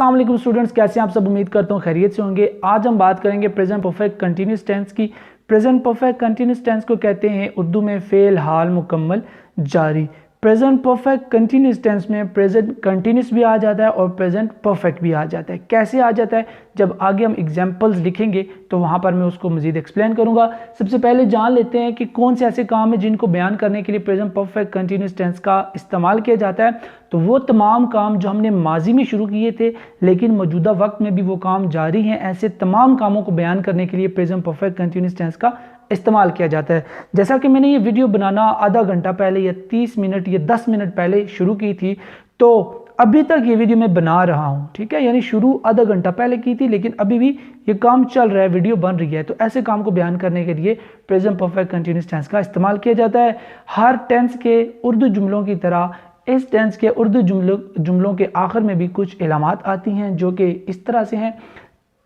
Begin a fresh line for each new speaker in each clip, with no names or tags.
अस्सलाम वालेकुम स्टूडेंट्स, कैसे हैं आप सब। उम्मीद करता हूँ खैरियत से होंगे। आज हम बात करेंगे प्रेजेंट परफेक्ट कंटिन्यूस टेंस की। प्रेजेंट परफेक्ट कंटिन्यूस टेंस को कहते हैं उर्दू में फेल हाल मुकम्मल जारी। प्रेजेंट परफेक्ट कंटिन्यूस टेंस में प्रेजेंट कंटिन्यूस भी आ जाता है और प्रेजेंट परफेक्ट भी आ जाता है। कैसे आ जाता है, जब आगे हम एग्जाम्पल्स लिखेंगे तो वहाँ पर मैं उसको मज़ीद एक्सप्लेन करूँगा। सबसे पहले जान लेते हैं कि कौन से ऐसे काम हैं जिनको बयान करने के लिए प्रेजेंट परफेक्ट कंटिन्यूस टेंस का इस्तेमाल किया जाता है। तो वो तमाम काम जो हमने माजी में शुरू किए थे लेकिन मौजूदा वक्त में भी वो काम जारी हैं, ऐसे तमाम कामों को बयान करने के लिए प्रेजेंट परफेक्ट कंटिन्यूस टेंस का इस्तेमाल किया जाता है। जैसा कि मैंने ये वीडियो बनाना आधा घंटा पहले या 30 मिनट या 10 मिनट पहले शुरू की थी, तो अभी तक ये वीडियो मैं बना रहा हूँ, ठीक है। यानी शुरू आधा घंटा पहले की थी लेकिन अभी भी ये काम चल रहा है, वीडियो बन रही है। तो ऐसे काम को बयान करने के लिए प्रेजेंट परफेक्ट कंटिन्यूस टेंस का इस्तेमाल किया जाता है। हर टेंस के उर्दू जुमलों की तरह इस टेंस के उर्दू जुमलों के आखिर में भी कुछ इलामात आती हैं जो कि इस तरह से हैं।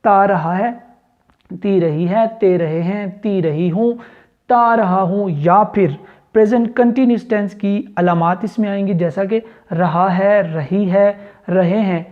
ता रहा है, ती रही है, ते रहे हैं, ती रही हूँ, ता रहा हूँ। या फिर प्रेजेंट कंटिन्यूस टेंस की अलामात इसमें आएंगी, जैसा कि रहा है, रही है, रहे हैं।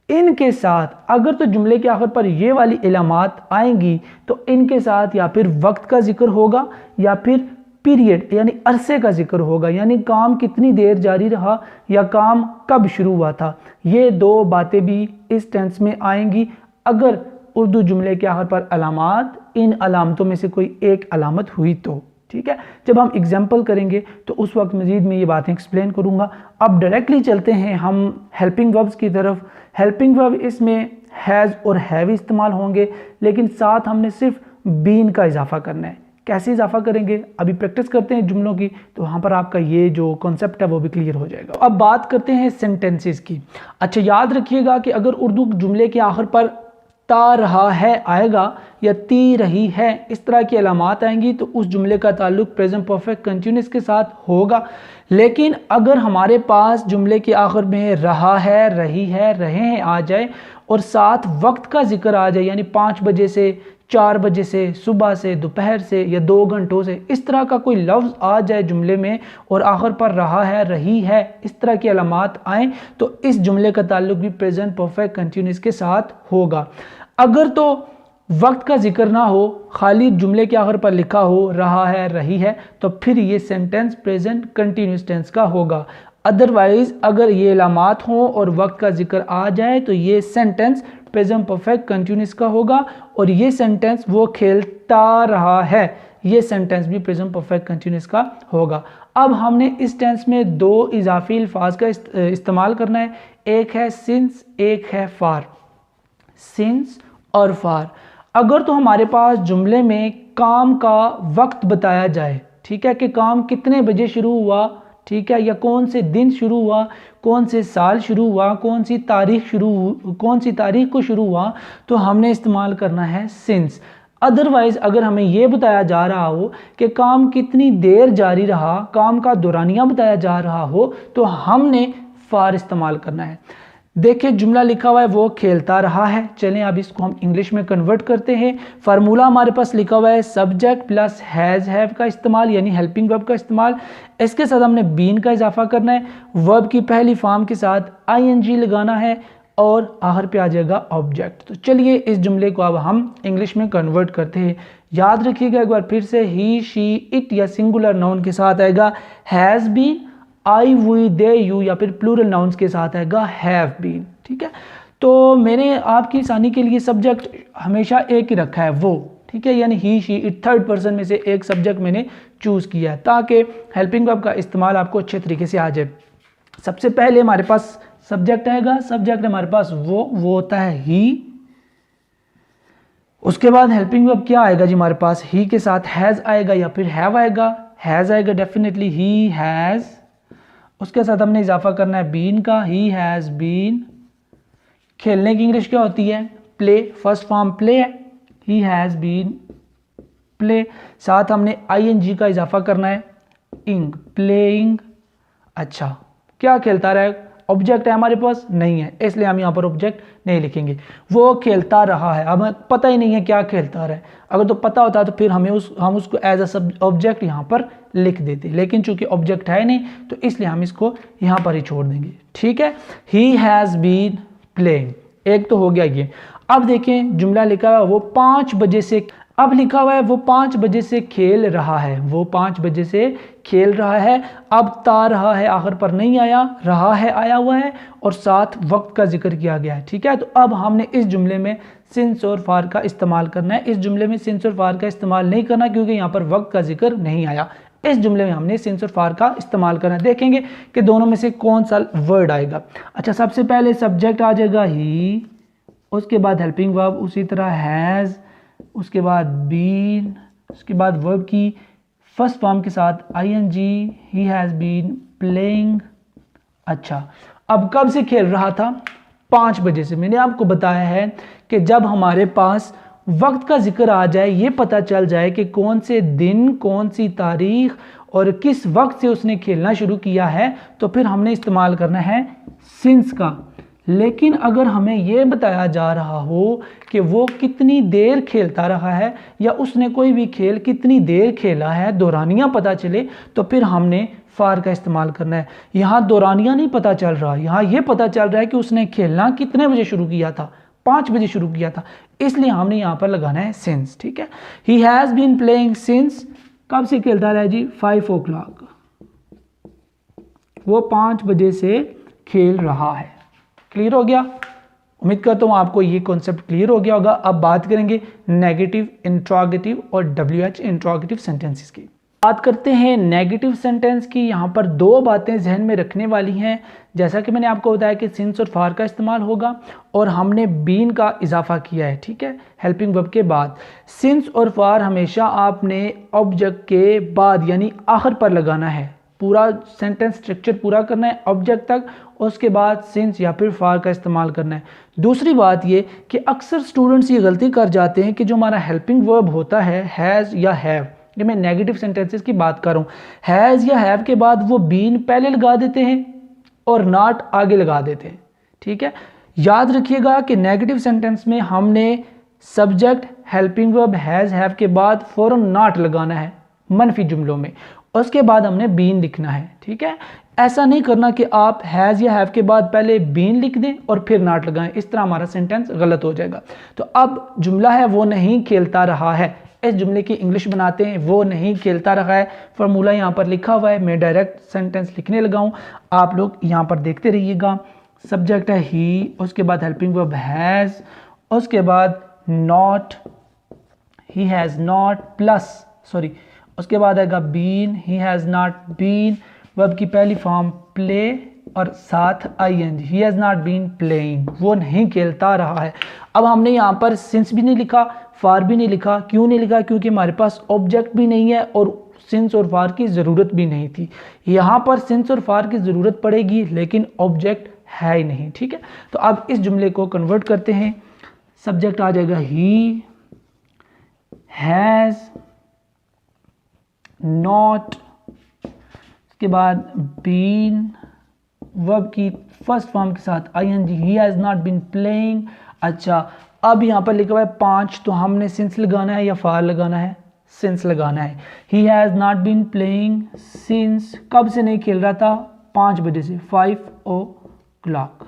इनके साथ अगर तो जुमले के आखिर पर ये वाली इलामात आएंगी तो इनके साथ या फिर वक्त का जिक्र होगा या फिर पीरियड यानी अरसे का जिक्र होगा, यानी काम कितनी देर जारी रहा या काम कब शुरू हुआ था। ये दो बातें भी इस टेंस में आएंगी अगर उर्दू जुमले के आखिर पर अलामात इन अलामतों में से कोई एक अलामत हुई तो, ठीक है। जब हम एग्जाम्पल करेंगे तो उस वक्त मजीद में ये बातें एक्सप्लेन करूँगा। अब डायरेक्टली चलते हैं हम हेल्पिंग वर्ब्स की तरफ। हेल्पिंग वर्ब इसमें हैज़ और हैव इस्तेमाल होंगे, लेकिन साथ हमने सिर्फ बीन का इजाफा करना है। कैसे इजाफा करेंगे, अभी प्रैक्टिस करते हैं जुमलों की, तो वहाँ पर आपका ये जो कॉन्सेप्ट है वो भी क्लियर हो जाएगा। अब बात करते हैं सेंटेंसेस की। अच्छा, याद रखिएगा कि अगर उर्दू जुमले के आखिर पर ता रहा है आएगा या ती रही है, इस तरह की अलामात आएंगी तो उस जुमले का ताल्लुक प्रेजेंट परफेक्ट कंटिन्यूस के साथ होगा। लेकिन अगर हमारे पास जुमले के आखिर में रहा है, रही है, रहे हैं आ जाए और साथ वक्त का जिक्र आ जाए, यानी 5 बजे से 4 बजे से, सुबह से, दोपहर से या 2 घंटों से, इस तरह का कोई लफ्ज़ आ जाए जुमले में और आखिर पर रहा है, रही है, इस तरह की अलामात आएँ तो इस जुमले का ताल्लुक भी प्रेजेंट परफेक्ट कंटिन्यूस के साथ होगा। अगर तो वक्त का जिक्र ना हो, खाली जुमले के आखिर पर लिखा हो रहा है, रही है, तो फिर ये सेंटेंस प्रेजेंट कंटिन्यूस टेंस का होगा। अदरवाइज अगर ये अलामात हों और वक्त का जिक्र आ जाए तो ये सेंटेंस प्रेजेंट परफेक्ट कंटिन्यूस का होगा। और ये सेंटेंस वो खेलता रहा है, ये सेंटेंस भी प्रेजेंट परफेक्ट कंटिन्यूस का होगा। अब हमने इस टेंस में दो इजाफी अल्फाज का इस्तेमाल करना है, एक है सिंस, एक है फार। सिंस और फार। अगर तो हमारे पास जुमले में काम का वक्त बताया जाए, ठीक है, कि काम कितने बजे शुरू हुआ, ठीक है, या कौन से दिन शुरू हुआ, कौन से साल शुरू हुआ, कौन सी तारीख को शुरू हुआ, तो हमने इस्तेमाल करना है सिंस। अदरवाइज अगर हमें यह बताया जा रहा हो कि काम कितनी देर जारी रहा, काम का दौरानिया बताया जा रहा हो, तो हमने फार इस्तेमाल करना है। देखिए जुमला लिखा हुआ है वो खेलता रहा है। चलें अब इसको हम इंग्लिश में कन्वर्ट करते हैं। फार्मूला हमारे पास लिखा हुआ है सब्जेक्ट प्लस हैज़ हैव का इस्तेमाल, यानी हेल्पिंग वर्ब का इस्तेमाल। इसके साथ हमने बीन का इजाफा करना है, वर्ब की पहली फॉर्म के साथ आईएनजी लगाना है और आखिर पे आ जाएगा ऑब्जेक्ट। तो चलिए इस जुमले को अब हम इंग्लिश में कन्वर्ट करते हैं। याद रखिएगा एक बार फिर से, ही, शी, इट या सिंगुलर नाउन के साथ आएगा has been, I, we, they, you या फिर प्लूरल नाउन्स के साथ आएगा हैव बीन, ठीक है। तो मैंने आपकी आसानी के लिए सब्जेक्ट हमेशा एक ही रखा है वो, ठीक है, यानी ही, शी, इट थर्ड पर्सन में से एक सब्जेक्ट मैंने चूज़ किया है ताकि हेल्पिंग वर्ब का इस्तेमाल आपको अच्छे तरीके से आ जाए। सबसे पहले हमारे पास सब्जेक्ट आएगा, सब्जेक्ट हमारे पास वो होता है ही। उसके बाद हेल्पिंग वर्ब क्या आएगा जी हमारे पास, ही के साथ हैज़ आएगा या फिर हैव आएगा, हैज़ आएगा डेफिनेटली, ही हैज़। उसके साथ हमने इजाफा करना है बीन का, ही हैज़ बीन। खेलने की इंग्लिश क्या होती है, प्ले, फर्स्ट फॉर्म प्ले है, ही हैज़ बीन प्ले। साथ हमने आईएनजी का इजाफा करना है, इंग, प्लेइंग। अच्छा, क्या खेलता रहा है, ऑब्जेक्ट है हमारे पास नहीं है, इसलिए हम यहाँ पर ऑब्जेक्ट नहीं लिखेंगे। वो खेलता रहा है, हमें पता ही नहीं है क्या खेलता रहा है। अगर तो पता होता तो फिर हम उसको एज अ सब ऑब्जेक्ट यहाँ पर लिख देते, लेकिन चूंकि ऑब्जेक्ट है नहीं तो इसलिए हम इसको यहाँ पर ही छोड़ देंगे, ठीक है। He has been playing. एक तो हो गया ये। अब देखें जुमला लिखा हुआ वो 5 बजे से, अब लिखा हुआ है वो 5 बजे से खेल रहा है, वो 5 बजे से खेल रहा है। अब ता रहा है आखिर पर नहीं आया, रहा है आया हुआ है और साथ वक्त का जिक्र किया गया है। ठीक है, तो अब हमने इस जुमले में सिंस और फार का इस्तेमाल करना है। इस जुमले में सिंस और फार का इस्तेमाल नहीं करना क्योंकि यहाँ पर वक्त का जिक्र नहीं आया। इस जुमले में हमने सिंस और फार का इस्तेमाल करना है। देखेंगे कि दोनों में से कौन सा वर्ड आएगा। अच्छा, सबसे पहले सब्जेक्ट आ जाएगा ही, उसके बाद हेल्पिंग वर्ब उसी तरह हैज़, उसके बाद बीन, उसके बाद वर्ब की फर्स्ट फॉर्म के साथ ing, he has been playing. अच्छा, अब कब से खेल रहा था? 5 बजे से। मैंने आपको बताया है कि जब हमारे पास वक्त का जिक्र आ जाए, ये पता चल जाए कि कौन से दिन, कौन सी तारीख और किस वक्त से उसने खेलना शुरू किया है, तो फिर हमने इस्तेमाल करना है सिंस का। लेकिन अगर हमें यह बताया जा रहा हो कि वो कितनी देर खेलता रहा है या उसने कोई भी खेल कितनी देर खेला है, दौरानिया पता चले, तो फिर हमने फार का इस्तेमाल करना है। यहाँ दौरानिया नहीं पता चल रहा, यहाँ ये पता चल रहा है कि उसने खेलना कितने बजे शुरू किया था, 5 बजे शुरू किया था, इसलिए हमने यहाँ पर लगाना है सिंस। ठीक है, he has been playing since, कब से खेलता रहा जी? 5 o'clock, वो 5 बजे से खेल रहा है। क्लियर हो गया? उम्मीद करता हूँ आपको ये कॉन्सेप्ट क्लियर हो गया होगा। अब बात करेंगे नेगेटिव, इंट्रोगेटिव और WH इंट्रोगेटिव सेंटेंसेस की। बात करते हैं नेगेटिव सेंटेंस की। यहाँ पर 2 बातें जहन में रखने वाली हैं। जैसा कि मैंने आपको बताया कि सिंस और फार का इस्तेमाल होगा और हमने बीन का इजाफा किया है। ठीक है, हेल्पिंग वर्ब के बाद। सिंस और फार हमेशा आपने ऑब्जेक्ट के बाद यानी आखिर पर लगाना है। पूरा सेंटेंस स्ट्रक्चर पूरा करना है ऑब्जेक्ट तक, उसके बाद सिंस या फिर फार का इस्तेमाल करना है। दूसरी बात ये कि अक्सर स्टूडेंट्स ये गलती कर जाते हैं कि जो हमारा हेल्पिंग वर्ब होता है हैज़ या हैव, ये मैं नेगेटिव सेंटेंसेस की बात कर रहा हूँ, हैज़ या हैव के बाद वो बीन पहले लगा देते हैं और नॉट आगे लगा देते हैं। ठीक है, याद रखिएगा कि नेगेटिव सेंटेंस में हमने subject helping verb has have के बाद फौरन नॉट लगाना है मनफी जुमलों में, उसके बाद हमने बीन लिखना है। ठीक है, ऐसा नहीं करना कि आप हैज़ या हैव के बाद पहले बीन लिख दें और फिर नॉट लगाएं, इस तरह हमारा सेंटेंस गलत हो जाएगा। तो अब जुमला है वो नहीं खेलता रहा है, इस जुमले की इंग्लिश बनाते हैं वो नहीं खेलता रहा है। फार्मूला यहाँ पर लिखा हुआ है, मैं डायरेक्ट सेंटेंस लिखने लगा हूँ, आप लोग यहाँ पर देखते रहिएगा। सब्जेक्ट है ही, उसके बाद हेल्पिंग वर्ब हैज़, उसके बाद not, he has not plus उसके बाद आएगा been, he has not been, verb की पहली फॉर्म प्ले और साथ ing, he has not been playing, वो नहीं खेलता रहा है। अब हमने यहाँ पर सिंस भी नहीं लिखा, फार भी नहीं लिखा। क्यों नहीं लिखा? क्योंकि हमारे पास ऑब्जेक्ट भी नहीं है और सिंस और फार की ज़रूरत भी नहीं थी। यहाँ पर सिंस और फार की ज़रूरत पड़ेगी लेकिन ऑब्जेक्ट है ही नहीं। ठीक है, तो अब इस जुमले को कन्वर्ट करते हैं। सब्जेक्ट आ जाएगा ही हैज़ नॉट, उसके बाद बीन, वर्ब की फर्स्ट फॉर्म के साथ ing, he has not been playing. अच्छा, अब यहाँ पर लिखा हुआ है 5, तो हमने सिंस लगाना है या फार लगाना है? सिंस लगाना है। He has not been playing since, कब से नहीं खेल रहा था? 5 बजे से, 5 o'clock।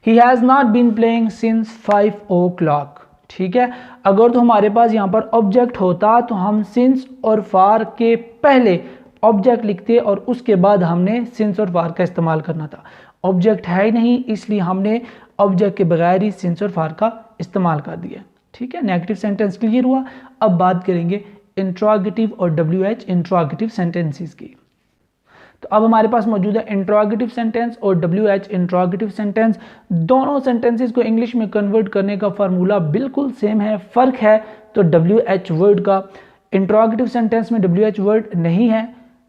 He has not been playing since 5 o'clock। ठीक है, अगर तो हमारे पास यहाँ पर ऑब्जेक्ट होता तो हम सिंस और फार के पहले ऑब्जेक्ट लिखते और उसके बाद हमने सिंस और फार का इस्तेमाल करना था। ऑब्जेक्ट है ही नहीं, इसलिए हमने ऑब्जेक्ट के बगैर ही सिंस और फार का इस्तेमाल कर दिया। ठीक है, नेगेटिव सेंटेंस क्लियर हुआ। अब बात करेंगे इंट्रोगेटिव और WH इंट्रोगेटिव सेंटेंसेस की। तो अब हमारे पास मौजूद है इंट्रोगेटिव सेंटेंस और WH इंट्रोगेटिव सेंटेंस। दोनों सेंटेंसेस को इंग्लिश में कन्वर्ट करने का फार्मूला बिल्कुल सेम है, फ़र्क है तो WH वर्ड का। इंट्रोगेटिव सेंटेंस में WH वर्ड नहीं है,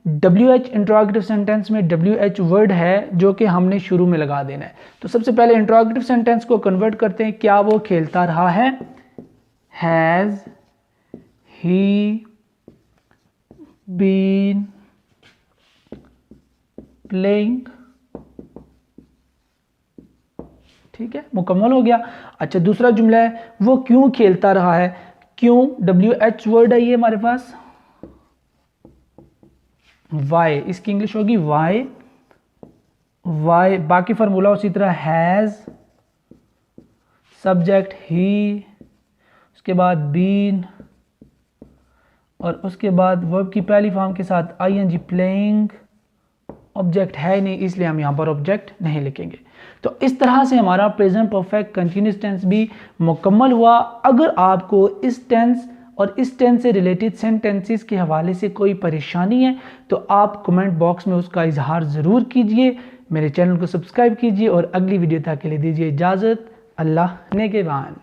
WH इंट्रोगेटिव सेंटेंस में WH वर्ड है जो कि हमने शुरू में लगा देना है। तो सबसे पहले इंट्रोगेटिव सेंटेंस को कन्वर्ट करते हैं। क्या वो खेलता रहा है? Has he been playing. ठीक है, मुकम्मल हो गया। अच्छा, दूसरा जुमला है वो क्यों खेलता रहा है। क्यों WH वर्ड है ये हमारे पास, वाई, इसकी इंग्लिश होगी वाई, वाई, बाकी फार्मूला उसी तरह हैज़, सब्जेक्ट ही, उसके बाद बीन, और उसके बाद वर्ब की पहली फॉर्म के साथ आईएनजी प्लेइंग। ऑब्जेक्ट है नहीं इसलिए हम यहाँ पर ऑब्जेक्ट नहीं लिखेंगे। तो इस तरह से हमारा प्रेजेंट परफेक्ट कंटिन्यूस टेंस भी मुकम्मल हुआ। अगर आपको इस टेंस और इस टेंस से रिलेटेड सेंटेंसेस के हवाले से कोई परेशानी है तो आप कमेंट बॉक्स में उसका इजहार ज़रूर कीजिए। मेरे चैनल को सब्सक्राइब कीजिए और अगली वीडियो तक के लिए दीजिए इजाज़त। अल्लाह नेगेबान।